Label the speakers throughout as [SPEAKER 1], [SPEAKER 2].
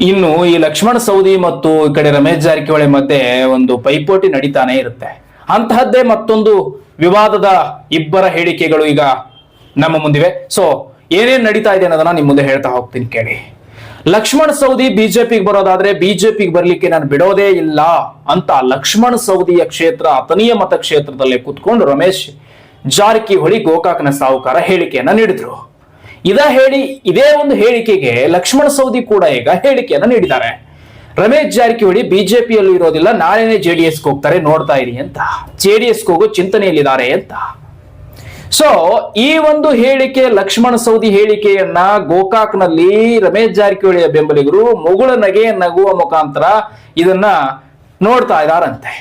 [SPEAKER 1] ಇನ್ನು ಈ ಲಕ್ಷ್ಮಣ ಸವದಿ ಮತ್ತು ಈ ಕಡೆ ರಮೇಶ್ ಜಾರಕಿಹೊಳಿ ಮಧ್ಯೆ ಒಂದು ಪೈಪೋಟಿ ನಡೀತಾನೆ ಇರುತ್ತೆ. ಅಂತಹದ್ದೇ ಮತ್ತೊಂದು ವಿವಾದದ ಇಬ್ಬರ ಹೇಳಿಕೆಗಳು ಈಗ ನಮ್ಮ ಮುಂದಿವೆ. ಸೊ ಏನೇನ್ ನಡೀತಾ ಇದೆ ಅನ್ನೋದನ್ನ ನಿಮ್ ಮುಂದೆ ಹೇಳ್ತಾ ಹೋಗ್ತೀನಿ ಕೇಳಿ. ಲಕ್ಷ್ಮಣ ಸವದಿ ಬಿಜೆಪಿಗೆ ಬರೋದಾದ್ರೆ ಬಿಜೆಪಿಗೆ ಬರ್ಲಿಕ್ಕೆ ನಾನು ಬಿಡೋದೇ ಇಲ್ಲ ಅಂತ ಲಕ್ಷ್ಮಣ ಸವದಿಯ ಕ್ಷೇತ್ರ ಅಥಣಿಯ ಮತಕ್ಷೇತ್ರದಲ್ಲೇ ಕುತ್ಕೊಂಡು ರಮೇಶ್ ಜಾರಕಿಹೊಳಿ ಗೋಕಾಕ್ನ ಸಾಹುಕಾರ ಹೇಳಿಕೆಯನ್ನ ನೀಡಿದ್ರು. ಇದೇ ಒಂದು ಹೇಳಿಕೆಗೆ ಲಕ್ಷ್ಮಣ ಸವದಿ ಕೂಡ ಈಗ ಹೇಳಿಕೆಯನ್ನ ನೀಡಿದ್ದಾರೆ. ರಮೇಶ್ ಜಾರಕಿಹೊಳಿ ಬಿಜೆಪಿಯಲ್ಲೂ ಇರೋದಿಲ್ಲ, ನಾಳೆನೇ ಜೆಡಿಎಸ್ಗೆ ಹೋಗ್ತಾರೆ, ನೋಡ್ತಾ ಇರಿ ಅಂತ, ಜೆಡಿಎಸ್ಗೆ ಹೋಗೋ ಚಿಂತನೆಯಲ್ಲಿದ್ದಾರೆ ಅಂತ. ಸೊ ಈ ಒಂದು ಹೇಳಿಕೆ, ಲಕ್ಷ್ಮಣ ಸವದಿ ಹೇಳಿಕೆಯನ್ನ ಗೋಕಾಕ್ನಲ್ಲಿ ರಮೇಶ್ ಜಾರಕಿಹೊಳಿಯ ಬೆಂಬಲಿಗರು ಮುಗುಳ ನಗೆ ನಗುವ ಮುಖಾಂತರ ಇದನ್ನ ನೋಡ್ತಾ ಇದ್ದಾರಂತೆ.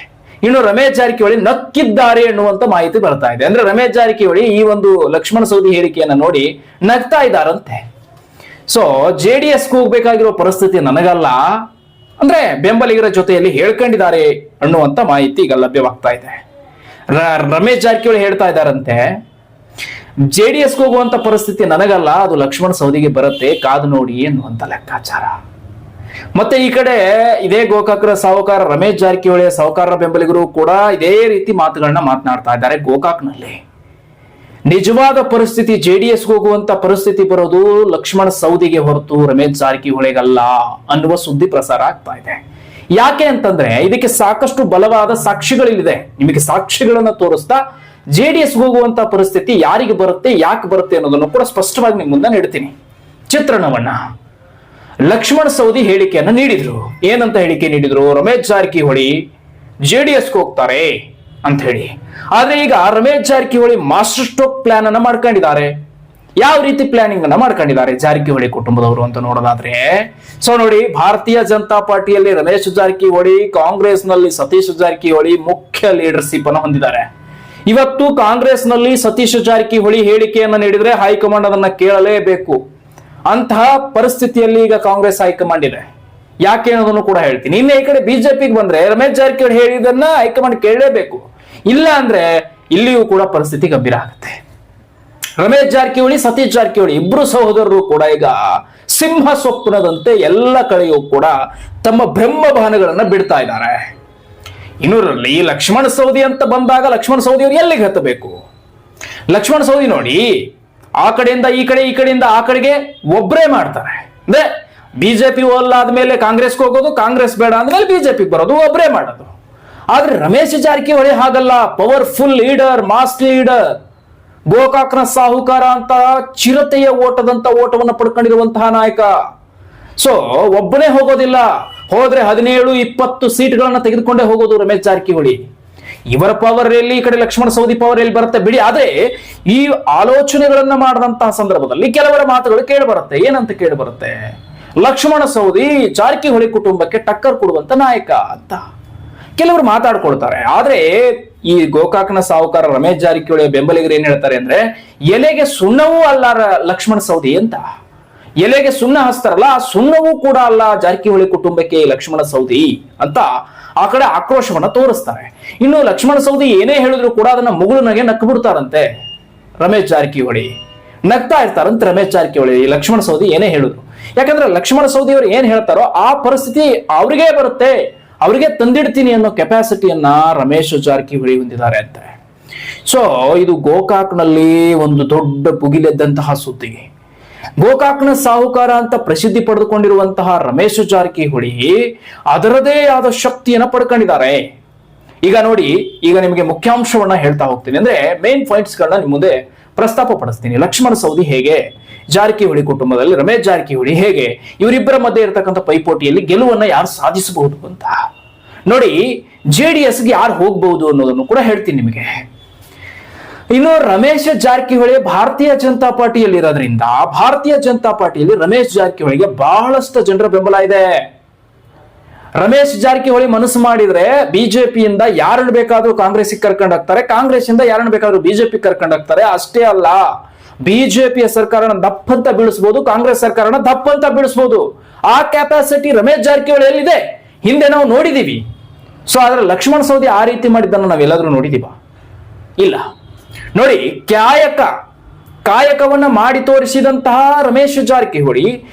[SPEAKER 1] ಇನ್ನು ರಮೇಶ್ ಜಾರಕಿಹೊಳಿ ನಕ್ಕಿದ್ದಾರೆ ಎನ್ನುವಂತ ಮಾಹಿತಿ ಬರ್ತಾ ಇದೆ. ಅಂದ್ರೆ ರಮೇಶ್ ಜಾರಕಿಹೊಳಿ ಈ ಒಂದು ಲಕ್ಷ್ಮಣ ಸವದಿ ಹೇಳಿಕೆಯನ್ನ ನೋಡಿ ನಗ್ತಾ ಇದ್ದಾರಂತೆ. ಸೊ ಜೆಡಿಎಸ್ಗೆ ಹೋಗ್ಬೇಕಾಗಿರೋ ಪರಿಸ್ಥಿತಿ ನನಗಲ್ಲ, ಅಂದ್ರೆ ಬೆಂಬಲಿಗರ ಜೊತೆಯಲ್ಲಿ ಹೇಳ್ಕೊಂಡಿದ್ದಾರೆ ಅನ್ನುವಂತ ಮಾಹಿತಿ ಈಗ ಲಭ್ಯವಾಗ್ತಾ ಇದೆ. ರಮೇಶ್ ಜಾರಕಿಹೊಳಿ ಹೇಳ್ತಾ ಇದ್ದಾರಂತೆ, ಜೆಡಿಎಸ್ಗೆ ಹೋಗುವಂತ ಪರಿಸ್ಥಿತಿ ನನಗಲ್ಲ, ಅದು ಲಕ್ಷ್ಮಣ ಸವದಿಗೆ ಬರುತ್ತೆ, ಕಾದು ನೋಡಿ ಎನ್ನುವಂತ ಲೆಕ್ಕಾಚಾರ. ಮತ್ತೆ ಈ ಕಡೆ ಇದೇ ಗೋಕಾಕರ ಸಾಹುಕಾರ ರಮೇಶ್ ಜಾರಕಿಹೊಳಿಯ ಸಾಹುಕಾರರ ಬೆಂಬಲಿಗರು ಕೂಡ ಇದೇ ರೀತಿ ಮಾತುಗಳನ್ನ ಮಾತನಾಡ್ತಾ ಇದ್ದಾರೆ. ಗೋಕಾಕ್ನಲ್ಲಿ ನಿಜವಾದ ಪರಿಸ್ಥಿತಿ ಜೆಡಿಎಸ್ಗೆ ಹೋಗುವಂತ ಪರಿಸ್ಥಿತಿ ಬರೋದು ಲಕ್ಷ್ಮಣ ಸವದಿಗೆ ಹೊರತು ರಮೇಶ್ ಜಾರಕಿಹೊಳಿಗಲ್ಲ ಅನ್ನುವ ಸುದ್ದಿ ಪ್ರಸಾರ ಆಗ್ತಾ ಇದೆ. ಯಾಕೆ ಅಂತಂದ್ರೆ ಇದಕ್ಕೆ ಸಾಕಷ್ಟು ಬಲವಾದ ಸಾಕ್ಷಿಗಳಿದೆ. ನಿಮಗೆ ಸಾಕ್ಷಿಗಳನ್ನ ತೋರಿಸ್ತಾ ಜೆಡಿಎಸ್ಗೆ ಹೋಗುವಂತ ಪರಿಸ್ಥಿತಿ ಯಾರಿಗೆ ಬರುತ್ತೆ, ಯಾಕೆ ಬರುತ್ತೆ ಅನ್ನೋದನ್ನು ಕೂಡ ಸ್ಪಷ್ಟವಾಗಿ ನಿಮ್ ಮುಂದೆ ನೀಡ್ತೀನಿ ಚಿತ್ರಣವನ್ನ. ಲಕ್ಷ್ಮಣ ಸವದಿ ಹೇಳಿಕೆಯನ್ನ ನೀಡಿದ್ರು. ಏನಂತ ಹೇಳಿಕೆ ನೀಡಿದ್ರು? ರಮೇಶ್ ಜಾರಕಿಹೊಳಿ ಜೆಡಿಎಸ್ಗೆ ಹೋಗ್ತಾರೆ ಅಂತ ಹೇಳಿ. ಆದ್ರೆ ಈಗ Ramesh Jarkiholi master stroke plan ಅನ್ನ ಮಾಡ್ಕೊಂಡಿದ್ದಾರೆ. ಯಾವ ರೀತಿ ಪ್ಲಾನಿಂಗ್ ಅನ್ನ ಮಾಡ್ಕೊಂಡಿದ್ದಾರೆ ಜಾರಕಿಹೊಳಿ ಕುಟುಂಬದವರು ಅಂತ ನೋಡೋದಾದ್ರೆ, ಸೊ ನೋಡಿ, ಭಾರತೀಯ ಜನತಾ ಪಾರ್ಟಿಯಲ್ಲಿ ರಮೇಶ್ ಜಾರಕಿಹೊಳಿ, ಕಾಂಗ್ರೆಸ್ ನಲ್ಲಿ ಸತೀಶ್ ಜಾರಕಿಹೊಳಿ ಮುಖ್ಯ ಲೀಡರ್ಶಿಪ್ ಅನ್ನು ಹೊಂದಿದ್ದಾರೆ. ಇವತ್ತು ಕಾಂಗ್ರೆಸ್ ನಲ್ಲಿ ಸತೀಶ್ ಜಾರಕಿಹೊಳಿ ಹೇಳಿಕೆಯನ್ನ ನೀಡಿದ್ರೆ ಹೈಕಮಾಂಡ್ ಅದನ್ನ ಕೇಳಲೇಬೇಕು. ಅಂತಹ ಪರಿಸ್ಥಿತಿಯಲ್ಲಿ ಈಗ ಕಾಂಗ್ರೆಸ್ ಹೈಕಮಾಂಡ್ ಇದೆ. ಯಾಕೆ ಅನ್ನೋದನ್ನು ಕೂಡ ಹೇಳ್ತೀನಿ. ಇನ್ನು ಈ ಕಡೆ ಬಿಜೆಪಿಗೆ ಬಂದ್ರೆ ರಮೇಶ್ ಜಾರಕಿಹೊಳಿ ಹೇಳಿದನ್ನ ಹೈಕಮಾಂಡ್ ಕೇಳಲೇಬೇಕು. ಇಲ್ಲ ಅಂದ್ರೆ ಇಲ್ಲಿಯೂ ಕೂಡ ಪರಿಸ್ಥಿತಿ ಗಂಭೀರ ಆಗುತ್ತೆ. ರಮೇಶ್ ಜಾರಕಿಹೊಳಿ, ಸತೀಶ್ ಜಾರಕಿಹೊಳಿ ಇಬ್ರು ಸಹೋದರರು ಕೂಡ ಈಗ ಸಿಂಹ ಸ್ವಪ್ನದಂತೆ ಎಲ್ಲ ಕಡೆಯೂ ಕೂಡ ತಮ್ಮ ಬ್ರಹ್ಮ ಬಾಣಗಳನ್ನ ಬಿಡ್ತಾ ಇದ್ದಾರೆ. ಇನ್ನು ಈ ಲಕ್ಷ್ಮಣ ಸವದಿ ಅಂತ ಬಂದಾಗ ಲಕ್ಷ್ಮಣ ಸವದಿ ಅವರು ಎಲ್ಲಿಗೆ ಹತ್ತಬೇಕು? ಲಕ್ಷ್ಮಣ ಸವದಿ ನೋಡಿ, ಆ ಕಡೆಯಿಂದ ಈ ಕಡೆ, ಈ ಕಡೆಯಿಂದ ಆ ಕಡೆಗೆ ಒಬ್ಬರೇ ಮಾಡ್ತಾರೆ. ಅಂದ್ರೆ ಬಿಜೆಪಿ ಆದ್ಮೇಲೆ ಕಾಂಗ್ರೆಸ್ಗೆ ಹೋಗೋದು, ಕಾಂಗ್ರೆಸ್ ಬೇಡ ಅಂದ್ಮೇಲೆ ಬಿಜೆಪಿಗೆ ಬರೋದು, ಒಬ್ಬರೇ ಮಾಡೋದು. ಆದ್ರೆ ರಮೇಶ್ ಜಾರಕಿಹೊಳಿ ಹಾಗಲ್ಲ. ಪವರ್ಫುಲ್ ಲೀಡರ್, ಮಾಸ್ ಲೀಡರ್, ಗೋಕಾಕ್ನ ಸಾಹುಕಾರ ಅಂತ ಚಿರತೆಯ ಓಟದಂತ ಓಟವನ್ನು ಪಡ್ಕೊಂಡಿರುವಂತಹ ನಾಯಕ. ಸೊ ಒಬ್ಬನೇ ಹೋಗೋದಿಲ್ಲ, ಹೋದ್ರೆ 17-20 ಸೀಟ್ಗಳನ್ನ ತೆಗೆದುಕೊಂಡೇ ಹೋಗೋದು ರಮೇಶ್ ಜಾರಕಿಹೊಳಿ. ಇವರ ಪವರ್ ಎಲ್ಲಿ, ಈ ಕಡೆ ಲಕ್ಷ್ಮಣ ಸವದಿ ಪವರ್ ಎಲ್ಲಿ ಬರುತ್ತೆ ಬಿಡಿ. ಆದ್ರೆ ಈ ಆಲೋಚನೆಗಳನ್ನ ಮಾಡಿದಂತಹ ಸಂದರ್ಭದಲ್ಲಿ ಕೆಲವರ ಮಾತುಗಳು ಕೇಳಿ ಬರುತ್ತೆ. ಏನಂತ ಕೇಳಿ ಬರುತ್ತೆ? ಲಕ್ಷ್ಮಣ ಸವದಿ ಜಾರಕಿಹೊಳಿ ಕುಟುಂಬಕ್ಕೆ ಟಕ್ಕರ್ ಕೊಡುವಂತ ನಾಯಕ ಅಂತ ಕೆಲವರು ಮಾತಾಡ್ಕೊಳ್ತಾರೆ. ಆದ್ರೆ ಈ ಗೋಕಾಕ್ನ ಸಾಹುಕಾರ ರಮೇಶ್ ಜಾರಕಿಹೊಳಿ ಬೆಂಬಲಿಗರು ಏನ್ ಹೇಳ್ತಾರೆ ಅಂದ್ರೆ, ಎಲೆಗೆ ಸುಣ್ಣವೂ ಅಲ್ಲ ಲಕ್ಷ್ಮಣ ಸವದಿ ಅಂತ. ಎಲೆಗೆ ಸುಣ್ಣ ಹಚ್ತಾರಲ್ಲ, ಆ ಸುಣ್ಣವೂ ಕೂಡ ಅಲ್ಲ ಜಾರಕಿಹೊಳಿ ಕುಟುಂಬಕ್ಕೆ ಲಕ್ಷ್ಮಣ ಸವದಿ ಅಂತ ಆ ಕಡೆ ಆಕ್ರೋಶವನ್ನ ತೋರಿಸ್ತಾರೆ. ಇನ್ನು ಲಕ್ಷ್ಮಣ ಸವದಿ ಏನೇ ಹೇಳಿದ್ರು ಕೂಡ ಅದನ್ನ ಮುಗುಳುನಗೆ ನಕ್ಕು ಬಿಡ್ತಾರಂತೆ ರಮೇಶ್ ಜಾರಕಿಹೊಳಿ. ನಗ್ತಾ ಇರ್ತಾರಂತೆ ರಮೇಶ್ ಜಾರಕಿಹೊಳಿ ಲಕ್ಷ್ಮಣ ಸವದಿ ಏನೇ ಹೇಳಿದ್ರು. ಯಾಕಂದ್ರೆ ಲಕ್ಷ್ಮಣ ಸವದಿ ಅವರು ಏನ್ ಹೇಳ್ತಾರೋ ಆ ಪರಿಸ್ಥಿತಿ ಅವ್ರಿಗೆ ಬರುತ್ತೆ, ಅವರಿಗೆ ತಂದಿಡ್ತೀನಿ ಅನ್ನೋ ಕೆಪಾಸಿಟಿಯನ್ನ ರಮೇಶ್ ಜಾರಕಿಹೊಳಿ ಹೊಂದಿದ್ದಾರೆ ಅಂತ. ಸೊ ಇದು ಗೋಕಾಕ್ನಲ್ಲಿ ಒಂದು ದೊಡ್ಡ ಭುಗಿಲೆದ್ದಂತಹ ಸುದ್ದಿ. ಗೋಕಾಕ್ನ ಸಾಹುಕಾರ ಅಂತ ಪ್ರಸಿದ್ಧಿ ಪಡೆದುಕೊಂಡಿರುವಂತಹ ರಮೇಶ್ ಜಾರಕಿಹೊಳಿ ಅದರದೇ ಆದ ಶಕ್ತಿಯನ್ನ ಪಡ್ಕೊಂಡಿದ್ದಾರೆ. ಈಗ ನೋಡಿ, ಈಗ ನಿಮಗೆ ಮುಖ್ಯಾಂಶವನ್ನ ಹೇಳ್ತಾ ಹೋಗ್ತೀನಿ. ಅಂದ್ರೆ ಮೇನ್ ಪಾಯಿಂಟ್ಸ್ ಗಳನ್ನ ನಿಮ್ ಮುಂದೆ ಪ್ರಸ್ತಾಪ ಪಡಿಸ್ತೀನಿ. ಲಕ್ಷ್ಮಣ ಸವದಿ ಹೇಗೆ, ಜಾರಕಿಹೊಳಿ ಕುಟುಂಬದಲ್ಲಿ ರಮೇಶ್ ಜಾರಕಿಹೊಳಿ ಹೇಗೆ, ಇವರಿಬ್ಬರ ಮಧ್ಯೆ ಇರತಕ್ಕಂಥ ಪೈಪೋಟಿಯಲ್ಲಿ ಗೆಲುವನ್ನ ಯಾರು ಸಾಧಿಸಬಹುದು ಅಂತ ನೋಡಿ. ಜೆಡಿಎಸ್ಗೆ ಯಾರು ಹೋಗಬಹುದು ಅನ್ನೋದನ್ನು ಕೂಡ ಹೇಳ್ತೀನಿ ನಿಮಗೆ. ಇನ್ನು ರಮೇಶ್ ಜಾರಕಿಹೊಳಿ ಭಾರತೀಯ ಜನತಾ ಪಾರ್ಟಿಯಲ್ಲಿ ಇರೋದ್ರಿಂದ ಭಾರತೀಯ ಜನತಾ ಪಾರ್ಟಿಯಲ್ಲಿ ರಮೇಶ್ ಜಾರಕಿಹೊಳಿಗೆ ಬಹಳಷ್ಟು ಜನರ ಬೆಂಬಲ ಇದೆ. ರಮೇಶ್ ಜಾರಕಿಹೊಳಿ ಮನಸ್ಸು ಮಾಡಿದ್ರೆ ಬಿಜೆಪಿಯಿಂದ ಯಾರನ್ನು ಬೇಕಾದ್ರೂ ಕಾಂಗ್ರೆಸ್ಗೆ ಕರ್ಕೊಂಡು ಹೋಗ್ತಾರೆ, ಕಾಂಗ್ರೆಸ್ ಇಂದ ಯಾರನ್ನು ಬೇಕಾದ್ರೂ ಬಿಜೆಪಿ ಕರ್ಕೊಂಡು ಹೋಗ್ತಾರೆ. ಅಷ್ಟೇ ಅಲ್ಲ, ಬಿಜೆಪಿಯ ಸರ್ಕಾರನ ದಪ್ಪಂತ ಬೀಳಿಸಬಹುದು, ಕಾಂಗ್ರೆಸ್ ಸರ್ಕಾರನ ದಪ್ಪಂತ ಬೀಳಿಸಬಹುದು. ಆ ಕೆಪಾಸಿಟಿ ರಮೇಶ್ ಜಾರಕಿಹೊಳಿ ಎಲ್ಲಿದೆ ಹಿಂದೆ ನಾವು ನೋಡಿದೀವಿ. ಸೊ ಆದ್ರೆ ಲಕ್ಷ್ಮಣ ಸವದಿ ಆ ರೀತಿ ಮಾಡಿದ್ದನ್ನು ನಾವೆಲ್ಲಾದ್ರೂ ನೋಡಿದೀವ? ಇಲ್ಲ. ನೋಡಿ, ಕಾಯಕವನ್ನ ಮಾಡಿ ತೋರಿಸಿದಂತಹ ರಮೇಶ್ ಜಾರಕಿಹೊಳಿ,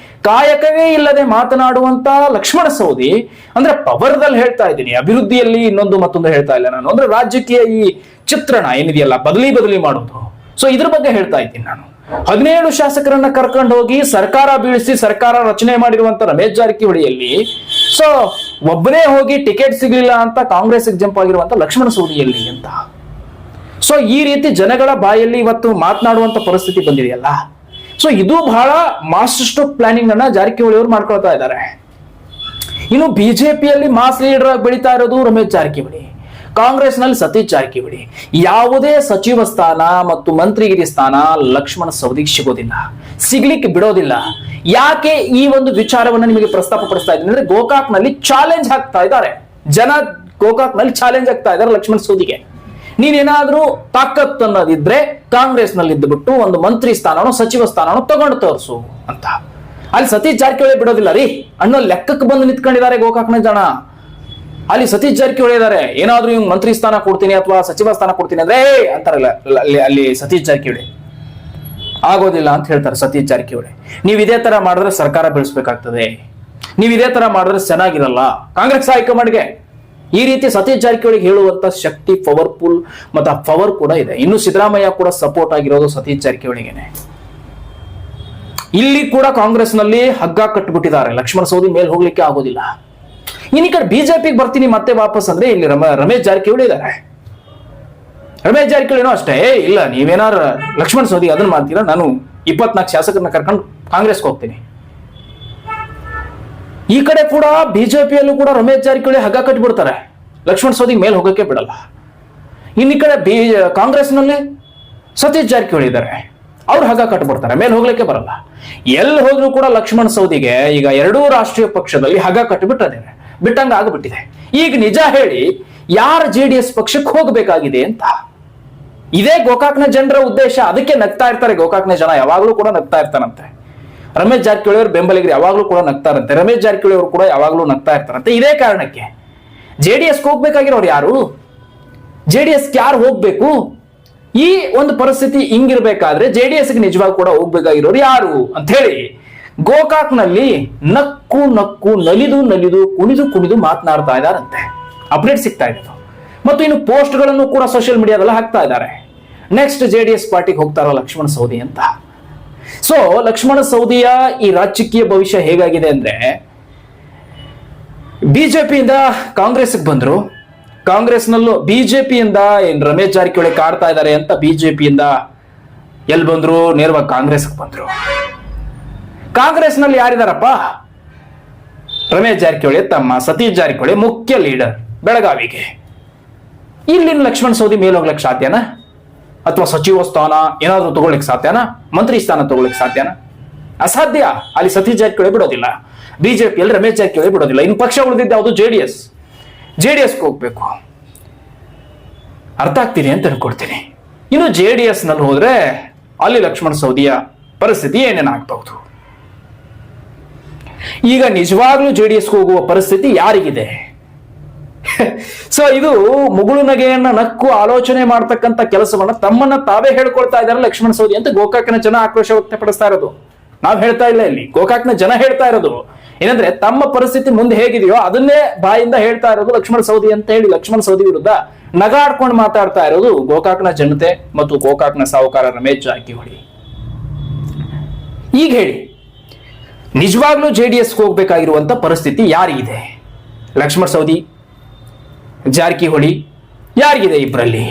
[SPEAKER 1] ಕಾಯಕವೇ ಇಲ್ಲದೆ ಮಾತನಾಡುವಂತಹ ಲಕ್ಷ್ಮಣ ಸವದಿ, ಅಂದ್ರೆ ಪವರ್ದಲ್ಲಿ ಹೇಳ್ತಾ ಇದ್ದೀನಿ, ಅಭಿವೃದ್ಧಿಯಲ್ಲಿ ಇನ್ನೊಂದು ಮತ್ತೊಂದು ಹೇಳ್ತಾ ಇಲ್ಲ ನಾನು. ಅಂದ್ರೆ ರಾಜಕೀಯ ಈ ಚಿತ್ರಣ ಏನಿದೆಯಲ್ಲ, ಬದಲಿ ಮಾಡೋದು, ಸೊ ಇದ್ರ ಬಗ್ಗೆ ಹೇಳ್ತಾ ಇದ್ದೀನಿ ನಾನು. 17 ಶಾಸಕರನ್ನ ಕರ್ಕೊಂಡು ಹೋಗಿ ಸರ್ಕಾರ ಬೀಳಿಸಿ ಸರ್ಕಾರ ರಚನೆ ಮಾಡಿರುವಂತ ರಮೇಶ್ ಜಾರಕಿಹೊಳಿಯಲ್ಲಿ ಸೊ ಒಬ್ಬನೇ ಹೋಗಿ ಟಿಕೆಟ್ ಸಿಗ್ಲಿಲ್ಲ ಅಂತ ಕಾಂಗ್ರೆಸ್ ಜಂಪ್ ಆಗಿರುವಂತ ಲಕ್ಷ್ಮಣ ಸವದಿಯಲ್ಲಿ ಅಂತ. ಸೊ ಈ ರೀತಿ ಜನಗಳ ಬಾಯಲ್ಲಿ ಇವತ್ತು ಮಾತನಾಡುವಂತ ಪರಿಸ್ಥಿತಿ ಬಂದಿದೆಯಲ್ಲ, ಸೊ ಇದು ಬಹಳ ಮಾಸ್ಟರ್ ಸ್ಟ್ರೋಕ್ ಪ್ಲಾನಿಂಗ್ ಅನ್ನ ಜಾರಕಿಹೊಳಿ ಅವರು ಮಾಡ್ಕೊಳ್ತಾ ಇದ್ದಾರೆ. ಇನ್ನು ಬಿಜೆಪಿಯಲ್ಲಿ ಮಾಸ್ ಲೀಡರ್ ಆಗಿ ಬೆಳೀತಾ ಇರೋದು ರಮೇಶ್ ಜಾರಕಿಹೊಳಿ, ಕಾಂಗ್ರೆಸ್ ನಲ್ಲಿ ಸತೀಶ್ ಜಾರಕಿಹೊಳಿ. ಯಾವುದೇ ಸಚಿವ ಸ್ಥಾನ ಮತ್ತು ಮಂತ್ರಿಗಿರಿ ಸ್ಥಾನ ಲಕ್ಷ್ಮಣ ಸವದಿಗೆ ಸಿಗೋದಿಲ್ಲ, ಸಿಗ್ಲಿಕ್ಕೆ ಬಿಡೋದಿಲ್ಲ. ಯಾಕೆ ಈ ಒಂದು ವಿಚಾರವನ್ನ ನಿಮಗೆ ಪ್ರಸ್ತಾಪ ಪಡಿಸ್ತಾ ಇದ್ದೀನಿ ಅಂದ್ರೆ, ಗೋಕಾಕ್ ನಲ್ಲಿ ಚಾಲೆಂಜ್ ಹಾಕ್ತಾ ಇದ್ದಾರೆ ಜನ, ಗೋಕಾಕ್ ನಲ್ಲಿ ಚಾಲೆಂಜ್ ಆಗ್ತಾ ಇದ್ದಾರೆ ಲಕ್ಷ್ಮಣ ಸವದಿಗೆ. ನೀನೇನಾದ್ರೂ ತಾಕತ್ ಅನ್ನೋದಿದ್ರೆ ಕಾಂಗ್ರೆಸ್ ನಲ್ಲಿ ಇದ್ದುಬಿಟ್ಟು ಒಂದು ಮಂತ್ರಿ ಸ್ಥಾನನೋ ಸಚಿವ ಸ್ಥಾನನೋ ತಗೊಂಡು ತೋರಿಸು ಅಂತ. ಅಲ್ಲಿ ಸತೀಶ್ ಜಾರಕಿಹೊಳಿ ಬಿಡೋದಿಲ್ಲ ರೀ ಅನ್ನೋ ಲೆಕ್ಕಕ್ಕೆ ಬಂದು ನಿಂತ್ಕೊಂಡಿದ್ದಾರೆ ಗೋಕಾಕ್ನ ಜನ. ಅಲ್ಲಿ ಸತೀಶ್ ಜಾರಕಿಹೊಳಿ ಇದ್ದಾರೆ, ಏನಾದ್ರೂ ಇವ್ ಮಂತ್ರಿ ಸ್ಥಾನ ಕೊಡ್ತೀನಿ ಅಥವಾ ಸಚಿವ ಸ್ಥಾನ ಕೊಡ್ತೀನಿ ಅಂದ್ರೆ ಅಂತಾರಲ್ಲ, ಅಲ್ಲಿ ಸತೀಶ್ ಜಾರಕಿಹೊಳಿ ಆಗೋದಿಲ್ಲ ಅಂತ ಹೇಳ್ತಾರೆ ಸತೀಶ್ ಜಾರಕಿಹೊಳಿ. ನೀವ್ ಇದೇ ತರ ಮಾಡಿದ್ರೆ ಸರ್ಕಾರ ಬೆಳೆಸ್ಬೇಕಾಗ್ತದೆ, ನೀವ್ ಇದೇ ತರ ಮಾಡಿದ್ರೆ ಚೆನ್ನಾಗಿರಲ್ಲ ಕಾಂಗ್ರೆಸ್ ಹೈಕಮಾಂಡ್ಗೆ. ಈ ರೀತಿ ಸತೀಶ್ ಜಾರಕಿಹೊಳಿಗೆ ಹೇಳುವಂತ ಶಕ್ತಿ ಪವರ್ಫುಲ್ ಮತ್ತು ಆ ಪವರ್ ಕೂಡ ಇದೆ. ಇನ್ನು ಸಿದ್ದರಾಮಯ್ಯ ಕೂಡ ಸಪೋರ್ಟ್ ಆಗಿರೋದು ಸತೀಶ್ ಜಾರಕಿಹೊಳಿಗೆನೆ. ಇಲ್ಲಿ ಕೂಡ ಕಾಂಗ್ರೆಸ್ ನಲ್ಲಿ ಹಗ್ಗ ಕಟ್ಟಿಬಿಟ್ಟಿದ್ದಾರೆ, ಲಕ್ಷ್ಮಣ ಸವದಿ ಮೇಲೆ ಹೋಗ್ಲಿಕ್ಕೆ ಆಗೋದಿಲ್ಲ. ಇನ್ನು ಈ ಕಡೆ ಬಿಜೆಪಿಗೆ ಬರ್ತೀನಿ ಮತ್ತೆ ವಾಪಸ್ ಅಂದ್ರೆ ಇಲ್ಲಿ ರಮೇಶ್ ಜಾರಕಿಹೊಳಿ ಇದ್ದಾರೆ. ರಮೇಶ್ ಜಾರಕಿಹೊಳಿನೂ ಅಷ್ಟೇ, ಇಲ್ಲ ನೀವೇನಾರ ಲಕ್ಷ್ಮಣ ಸವದಿ ಅದನ್ನ ಮಾಡ್ತೀರಾ, ನಾನು 24 ಶಾಸಕರನ್ನ ಕರ್ಕೊಂಡು ಕಾಂಗ್ರೆಸ್ಗೆ ಹೋಗ್ತೀನಿ. ಈ ಕಡೆ ಕೂಡ ಬಿಜೆಪಿಯಲ್ಲೂ ಕೂಡ ರಮೇಶ್ ಜಾರಕಿಹೊಳಿ ಹಗ್ಗ ಕಟ್ಟಿಬಿಡ್ತಾರೆ, ಲಕ್ಷ್ಮಣ ಸವದಿಗೆ ಮೇಲೆ ಹೋಗಕ್ಕೆ ಬಿಡಲ್ಲ. ಇನ್ನು ಈ ಕಡೆ ಕಾಂಗ್ರೆಸ್ ನಲ್ಲಿ ಸತೀಶ್ ಜಾರಕಿಹೊಳಿ ಇದ್ದಾರೆ, ಅವ್ರು ಹಗ್ಗ ಕಟ್ಟಿಬಿಡ್ತಾರೆ, ಮೇಲೆ ಹೋಗ್ಲಿಕ್ಕೆ ಬರಲ್ಲ. ಎಲ್ಲಿ ಹೋದ್ರೂ ಕೂಡ ಲಕ್ಷ್ಮಣ ಸವದಿಗೆ ಈಗ ಎರಡೂ ರಾಷ್ಟ್ರೀಯ ಪಕ್ಷದಲ್ಲಿ ಹಗ್ಗ ಕಟ್ಟಿಬಿಟ್ಟಿದ್ದೇನೆ, ಬಿಟ್ಟಂಗ ಆಗ್ಬಿಟ್ಟಿದೆ. ಈಗ ನಿಜ ಹೇಳಿ, ಯಾರ JDS ಪಕ್ಷಕ್ಕೆ ಹೋಗಬೇಕಾಗಿದೆ ಅಂತ ಇದೇ ಗೋಕಾಕ್ನ ಜನರ ಉದ್ದೇಶ. ಅದಕ್ಕೆ ನಗ್ತಾ ಇರ್ತಾರೆ ಗೋಕಾಕ್ನ ಜನ, ಯಾವಾಗ್ಲೂ ಕೂಡ ನಗ್ತಾ ಇರ್ತಾರಂತೆ. ರಮೇಶ್ ಜಾರಕಿಹೊಳಿ ಅವರು ಬೆಂಬಲಿಗರು ಯಾವಾಗ್ಲೂ ಕೂಡ ನಗ್ತಾರಂತೆ, ರಮೇಶ್ ಜಾರಕಿಹೊಳಿ ಅವರು ಕೂಡ ಯಾವಾಗ್ಲೂ ನಗ್ತಾ ಇರ್ತಾರಂತೆ. ಇದೇ ಕಾರಣಕ್ಕೆ JDS ಹೋಗ್ಬೇಕಾಗಿರೋರು ಯಾರು, JDS ಯಾರು ಹೋಗ್ಬೇಕು? ಈ ಒಂದು ಪರಿಸ್ಥಿತಿ ಹಿಂಗಿರ್ಬೇಕಾದ್ರೆ JDSಗೆ ನಿಜವಾಗಿ ಕೂಡ ಹೋಗ್ಬೇಕಾಗಿರೋರು ಯಾರು ಅಂತ ಹೇಳಿ ಗೋಕಾಕ್ನಲ್ಲಿ ನಕ್ಕು ನಕ್ಕು ನಲಿದು ಕುಣಿದು ಮಾತನಾಡ್ತಾ ಇದ್ದಾರಂತೆ. ಅಪ್ಡೇಟ್ ಸಿಗ್ತಾ ಇದೆ. ಮತ್ತು ಇನ್ನು ಪೋಸ್ಟ್ ಗಳನ್ನು ಕೂಡ ಸೋಷಿಯಲ್ ಮೀಡಿಯಾದಲ್ಲಿ ಹಾಕ್ತಾ ಇದ್ದಾರೆ, ನೆಕ್ಸ್ಟ್ JDS ಪಾರ್ಟಿಗೆ ಹೋಗ್ತಾರೋ ಲಕ್ಷ್ಮಣ ಸವದಿ ಅಂತ. ಸೊ ಲಕ್ಷ್ಮಣ ಸವದಿಯ ಈ ರಾಜಕೀಯ ಭವಿಷ್ಯ ಹೇಗಾಗಿದೆ ಅಂದ್ರೆ, ಬಿಜೆಪಿಯಿಂದ ಕಾಂಗ್ರೆಸ್ಗೆ ಬಂದ್ರು, ಕಾಂಗ್ರೆಸ್ನಲ್ಲೂ ಬಿಜೆಪಿಯಿಂದ ಏನ್ ರಮೇಶ್ ಜಾರಕಿಹೊಳಿ ಕಾಡ್ತಾ ಇದ್ದಾರೆ ಅಂತ ಬಿಜೆಪಿಯಿಂದ ಎಲ್ಲಿ ಬಂದ್ರು, ನೇರವಾಗಿ ಕಾಂಗ್ರೆಸ್ಗೆ ಬಂದ್ರು. ಕಾಂಗ್ರೆಸ್ನಲ್ಲಿ ಯಾರಿದಾರಪ್ಪ? ರಮೇಶ್ ಜಾರಕಿಹೊಳಿ ತಮ್ಮ ಸತೀಶ್ ಜಾರಕಿಹೊಳಿ ಮುಖ್ಯ ಲೀಡರ್ ಬೆಳಗಾವಿಗೆ. ಇಲ್ಲಿನ ಲಕ್ಷ್ಮಣ ಸವದಿ ಮೇಲೆ ಹೋಗ್ಲಿಕ್ಕೆ ಸಾಧ್ಯನಾ? ಅಥವಾ ಸಚಿವ ಸ್ಥಾನ ಏನಾದ್ರೂ ತಗೊಳ್ಳಿಕ್ಕೆ ಸಾಧ್ಯನಾ? ಮಂತ್ರಿ ಸ್ಥಾನ ತಗೊಳ್ಳಿಕ್ಕೆ ಸಾಧ್ಯನಾ? ಅಸಾಧ್ಯ. ಅಲ್ಲಿ ಸತೀಶ್ ಜಾರಕಿಹೊಳಿ ಬಿಡೋದಿಲ್ಲ, ಬಿಜೆಪಿಯಲ್ಲಿ ರಮೇಶ್ ಜಾರಕಿಹೊಳಿ ಬಿಡೋದಿಲ್ಲ. ಇನ್ನು ಪಕ್ಷ ಉಳಿದಿದ್ದ ಯಾವುದು? JDSಗೆ ಹೋಗ್ಬೇಕು. ಅರ್ಥ ಆಗ್ತೀನಿ ಅಂತ ಅನ್ಕೊಡ್ತೀನಿ. ಇನ್ನು JDS ನಲ್ಲಿ ಹೋದ್ರೆ ಅಲ್ಲಿ ಲಕ್ಷ್ಮಣ ಸವದಿಯ ಪರಿಸ್ಥಿತಿ ಏನೇನಾಗಬಹುದು? ಈಗ ನಿಜವಾಗ್ಲೂ JDSಗೆ ಹೋಗುವ ಪರಿಸ್ಥಿತಿ ಯಾರಿಗಿದೆ? ಸೊ ಇದು ಮುಗುಳು ನಗೆಯನ್ನ ನಕ್ಕು ಆಲೋಚನೆ ಮಾಡ್ತಕ್ಕಂಥ ಕೆಲಸವನ್ನ ತಮ್ಮನ್ನ ತಾವೇ ಹೇಳ್ಕೊಳ್ತಾ ಇದ್ದಾರೆ ಲಕ್ಷ್ಮಣ ಸವದಿ ಅಂತ ಗೋಕಾಕ್ನ ಜನ ಆಕ್ರೋಶ ವ್ಯಕ್ತಪಡಿಸ್ತಾ ಇರೋದು. ನಾವ್ ಹೇಳ್ತಾ ಇಲ್ಲ, ಇಲ್ಲಿ ಗೋಕಾಕ್ನ ಜನ ಹೇಳ್ತಾ ಇರೋದು ಏನಂದ್ರೆ, ತಮ್ಮ ಪರಿಸ್ಥಿತಿ ಮುಂದೆ ಹೇಗಿದೆಯೋ ಅದನ್ನೇ ಬಾಯಿಂದ ಹೇಳ್ತಾ ಇರೋದು ಲಕ್ಷ್ಮಣ ಸವದಿ ಅಂತ ಹೇಳಿ ಲಕ್ಷ್ಮಣ ಸವದಿ ವಿರುದ್ಧ ನಗಾಡ್ಕೊಂಡು ಮಾತಾಡ್ತಾ ಇರೋದು ಗೋಕಾಕ್ನ ಜನತೆ ಮತ್ತು ಗೋಕಾಕ್ನ ಸಾಹುಕಾರ ರಮೇಶ್ ಜಾರಕಿಹೊಳಿ. ಈಗ ಹೇಳಿ, ನಿಜವಾಗ್ಲೂ JDSಗೆ ಹೋಗ್ಬೇಕಾಗಿರುವಂತ ಪರಿಸ್ಥಿತಿ ಯಾರಿಗಿದೆ? ಲಕ್ಷ್ಮಣ ಸವದಿ, ಜಾರಕಿಹೊಳಿ, ಯಾರಿಗಿದೆ? ಇಬ್ಬರಲ್ಲಿ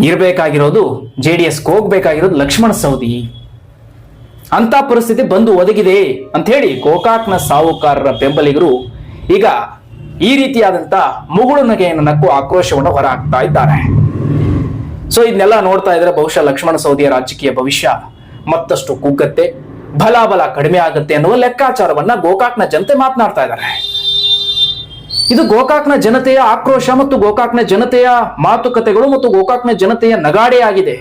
[SPEAKER 1] ಇರಬೇಕಾಗಿರೋದು JDSಗೆ ಹೋಗ್ಬೇಕಾಗಿರೋದು ಲಕ್ಷ್ಮಣ ಸವದಿ. ಅಂತ ಪರಿಸ್ಥಿತಿ ಬಂದು ಒದಗಿದೆ ಅಂತ ಹೇಳಿ ಗೋಕಾಕ್ನ ಸಾಹುಕಾರರ ಬೆಂಬಲಿಗರು ಈಗ ಈ ರೀತಿಯಾದಂತ ಮುಗುಳು ನಗೆಯನ್ನು ನಕ್ಕು ಆಕ್ರೋಶವನ್ನು ಹೊರಹಾಕ್ತಾ ಇದ್ದಾರೆ. ಸೊ ಇದನ್ನೆಲ್ಲ ನೋಡ್ತಾ ಇದ್ರೆ ಬಹುಶಃ ಲಕ್ಷ್ಮಣ ಸವದಿಯ ರಾಜಕೀಯ ಭವಿಷ್ಯ ಮತ್ತಷ್ಟು ಕುಗ್ಗತ್ತೆ, ಬಲ ಕಡಿಮೆ ಆಗುತ್ತೆ ಅನ್ನುವ ಲೆಕ್ಕಾಚಾರವನ್ನ ಗೋಕಾಕ್ನ ಜನತೆ ಮಾತನಾಡ್ತಾ ಇದ್ದಾರೆ. ಇದು ಗೋಕಾಕ್ನ ಜನತೆಯ ಆಕ್ರೋಶ ಮತ್ತು ಗೋಕಾಕ್ನ ಜನತೆಯ ಮಾತುಕತೆಗಳು ಮತ್ತು ಗೋಕಾಕ್ನ ಜನತೆಯ ನಗಾಡೆ ಆಗಿದೆ.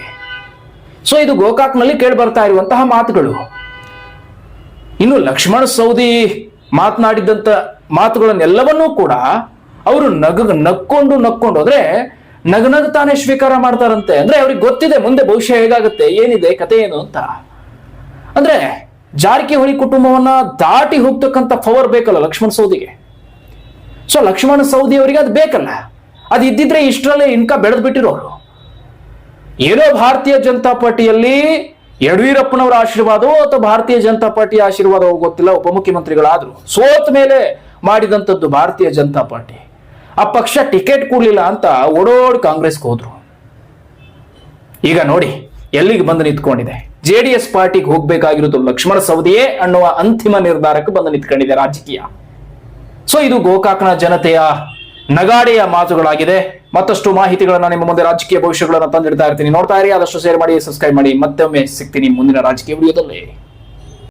[SPEAKER 1] ಸೊ ಇದು ಗೋಕಾಕ್ನಲ್ಲಿ ಕೇಳಿ ಬರ್ತಾ ಇರುವಂತಹ ಮಾತುಗಳು. ಇನ್ನು ಲಕ್ಷ್ಮಣ ಸವದಿ ಮಾತನಾಡಿದಂತ ಮಾತುಗಳನ್ನೆಲ್ಲವನ್ನೂ ಕೂಡ ಅವರು ನಕ್ಕೊಂಡು ಹೋದ್ರೆ ನಗನಗ್ತಾನೆ ಸ್ವೀಕಾರ ಮಾಡ್ತಾರಂತೆ. ಅಂದ್ರೆ ಅವ್ರಿಗೆ ಗೊತ್ತಿದೆ ಮುಂದೆ ಭವಿಷ್ಯ ಹೇಗಾಗುತ್ತೆ, ಏನಿದೆ ಕತೆ ಏನು ಅಂತ. ಅಂದ್ರೆ ಜಾರಕಿಹೊಳಿ ಕುಟುಂಬವನ್ನ ದಾಟಿ ಹೋಗ್ತಕ್ಕಂಥ ಪವರ್ ಬೇಕಲ್ಲ ಲಕ್ಷ್ಮಣ ಸವದಿಗೆ. ಸೊ ಲಕ್ಷ್ಮಣ ಸವದಿ ಅವರಿಗೆ ಅದು ಬೇಕಲ್ಲ. ಅದು ಇದ್ದಿದ್ರೆ ಇಷ್ಟರಲ್ಲೇ ಇನ್ಕ ಬೆಳೆದ್ ಬಿಟ್ಟಿರೋರು. ಏನೋ ಭಾರತೀಯ ಜನತಾ ಪಾರ್ಟಿಯಲ್ಲಿ ಯಡಿಯೂರಪ್ಪನವರ ಆಶೀರ್ವಾದವೋ ಅಥವಾ ಭಾರತೀಯ ಜನತಾ ಪಾರ್ಟಿಯ ಆಶೀರ್ವಾದವೋ ಗೊತ್ತಿಲ್ಲ, ಉಪಮುಖ್ಯಮಂತ್ರಿಗಳಾದ್ರು. ಸೋತ ಮೇಲೆ ಮಾಡಿದಂಥದ್ದು ಭಾರತೀಯ ಜನತಾ ಪಾರ್ಟಿ. ಆ ಪಕ್ಷ ಟಿಕೆಟ್ ಕೊಡ್ಲಿಲ್ಲ ಅಂತ ಓಡೋಡಿ ಕಾಂಗ್ರೆಸ್ಗೆ ಹೋದ್ರು. ಈಗ ನೋಡಿ ಎಲ್ಲಿಗೆ ಬಂದು ನಿಂತ್ಕೊಂಡಿದೆ. JDS ಪಾರ್ಟಿಗೆ ಹೋಗ್ಬೇಕಾಗಿರೋದು ಲಕ್ಷ್ಮಣ ಸವದಿಯೇ ಅನ್ನುವ ಅಂತಿಮ ನಿರ್ಧಾರಕ್ಕೆ ಬಂದು ನಿಂತ್ಕೊಂಡಿದೆ ರಾಜಕೀಯ. ಸೊ ಇದು ಗೋಕಾಕ್ನ ಜನತೆಯ ನಗಾಡೆಯ ಮಾತುಗಳಾಗಿದೆ. ಮತ್ತಷ್ಟು ಮಾಹಿತಿಗಳನ್ನ ನಿಮ್ಮ ಮುಂದೆ ರಾಜಕೀಯ ಭವಿಷ್ಯಗಳನ್ನ ತಂದಿಡ್ತಾ ಇರ್ತೀನಿ. ನೋಡ್ತಾ ಇರಿ, ಆದಷ್ಟು ಶೇರ್ ಮಾಡಿ, ಸಬ್ಸ್ಕ್ರೈಬ್ ಮಾಡಿ. ಮತ್ತೊಮ್ಮೆ ಸಿಗ್ತೀನಿ ಮುಂದಿನ ರಾಜಕೀಯ ವಿಡಿಯೋದಲ್ಲಿ.